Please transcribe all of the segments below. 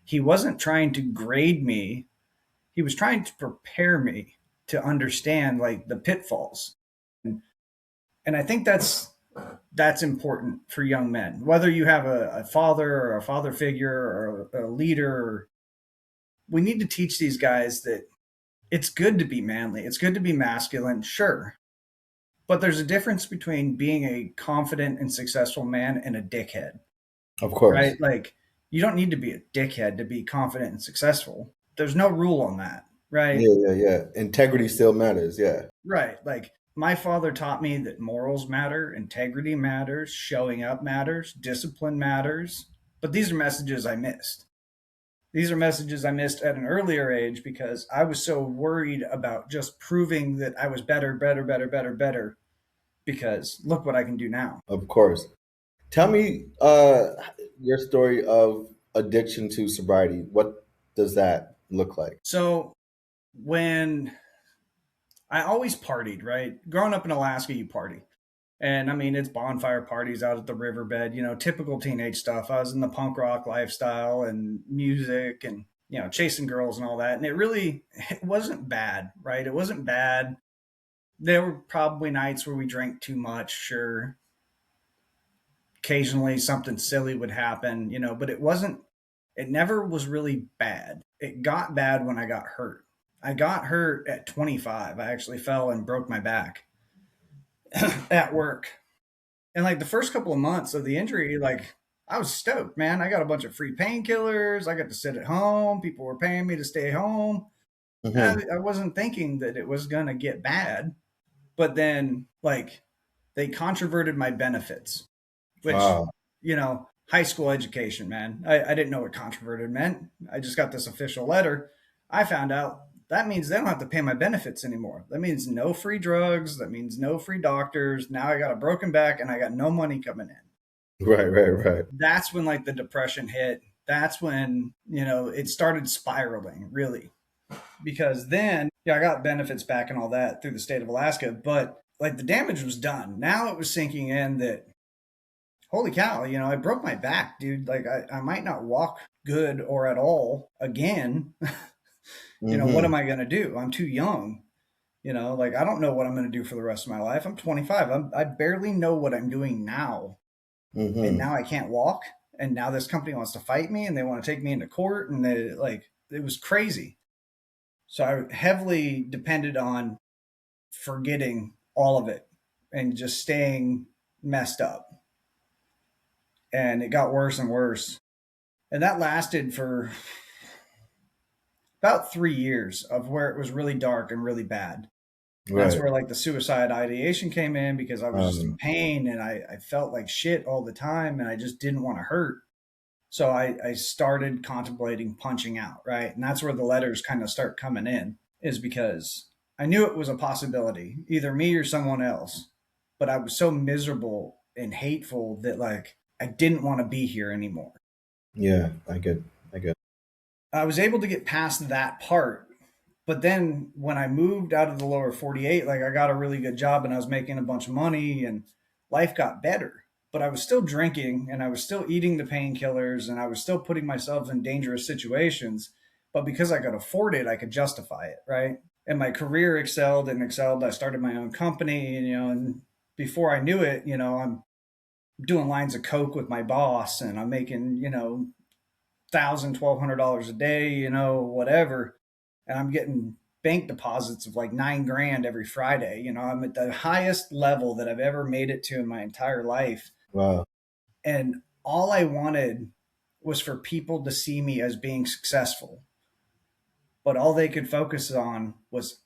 he wasn't trying to grade me. He was trying to prepare me to understand like the pitfalls. And I think that's important for young men, whether you have a father or a father figure or a leader. We need to teach these guys that it's good to be manly. It's good to be masculine, sure. But there's a difference between being a confident and successful man and a dickhead, Of course. right? Like, you don't need to be a dickhead to be confident and successful. There's no rule on that, right? Yeah, yeah, yeah. Integrity still matters. Yeah. Right. Like, my father taught me that morals matter, integrity matters, showing up matters, discipline matters. But these are messages I missed. These are messages I missed at an earlier age because I was so worried about just proving that I was better, better, better, better, better. Because look what I can do now. Of course. Tell me your story of addiction to sobriety. What does that look like? So when I always partied, right? Growing up in Alaska, you party. And I mean, it's bonfire parties out at the riverbed, typical teenage stuff. I was in the punk rock lifestyle and music and, chasing girls and all that. And it wasn't bad, right? It wasn't bad. There were probably nights where we drank too much, sure. Occasionally something silly would happen, but it never was really bad. It got bad when I got hurt. I got hurt at 25. I actually fell and broke my back at work. And like the first couple of months of the injury, like I was stoked, man. I got a bunch of free painkillers. I got to sit at home. People were paying me to stay home. Hmm. And I wasn't thinking that it was going to get bad. But then, like, they controverted my benefits, which, Wow. high school education, man. I didn't know what controverted meant. I just got this official letter. I found out that means they don't have to pay my benefits anymore. That means no free drugs. That means no free doctors. Now I got a broken back and I got no money coming in. Right, right, right. That's when like the depression hit. That's when, it started spiraling really. Because then, yeah, I got benefits back and all that through the state of Alaska, but like the damage was done. Now it was sinking in that holy cow, I broke my back, dude. Like I might not walk good or at all again. What am Hmm. I going to do? I'm too young. Like I don't know what I'm going to do for the rest of my life. I'm 25. I barely know what I'm doing now. And Hmm. now I can't walk. And now this company wants to fight me and they want to take me into court. And it was crazy. So I heavily depended on forgetting all of it and just staying messed up. And it got worse and worse. And that lasted for about 3 years of where it was really dark and really bad. And that's Right. where like the suicide ideation came in because I was just in Um, pain and I felt like shit all the time and I just didn't want to hurt. So I started contemplating punching out, right? And that's where the letters kind of start coming in, is because I knew it was a possibility, either me or someone else. But I was so miserable and hateful that like I didn't want to be here anymore. yeah, I get. I was able to get past that part. But then when I moved out of the lower 48, like I got a really good job and I was making a bunch of money and life got better. But I was still drinking and I was still eating the painkillers and I was still putting myself in dangerous situations. But because I could afford it, I could justify it, right? And my career excelled and excelled. I started my own company, and before I knew it, I'm doing lines of coke with my boss and I'm making, thousand, $1,200 a day, whatever, and I'm getting bank deposits of like 9 grand every Friday. I'm at the highest level that I've ever made it to in my entire life, Wow. and all I wanted was for people to see me as being successful, but all they could focus on was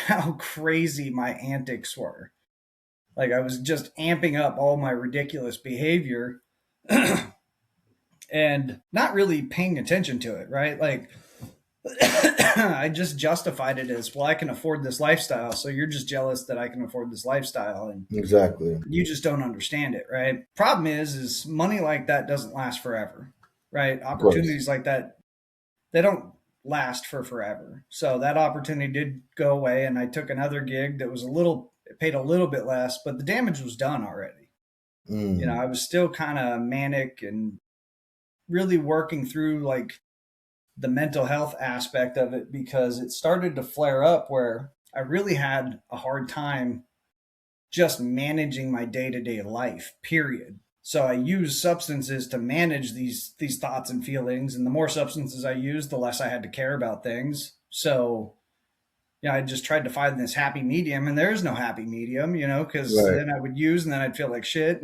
how crazy my antics were. Like I was just amping up all my ridiculous behavior and not really paying attention to it, right? Like I just justified it as, well, I can afford this lifestyle. So you're just jealous that I can afford this lifestyle. And Exactly. you just don't understand it, right? Problem is money like that doesn't last forever, right? Of course. Opportunities like that, they don't last for forever. So that opportunity did go away. And I took another gig that was it paid a little bit less, but the damage was done already. Mm. I was still kind of manic and really working through like the mental health aspect of it, because it started to flare up where I really had a hard time just managing my day-to-day life, period. So I use substances to manage these thoughts and feelings, and the more substances I used, the less I had to care about things. So I just tried to find this happy medium, and there is no happy medium, because Right. then I would use and then I'd feel like shit.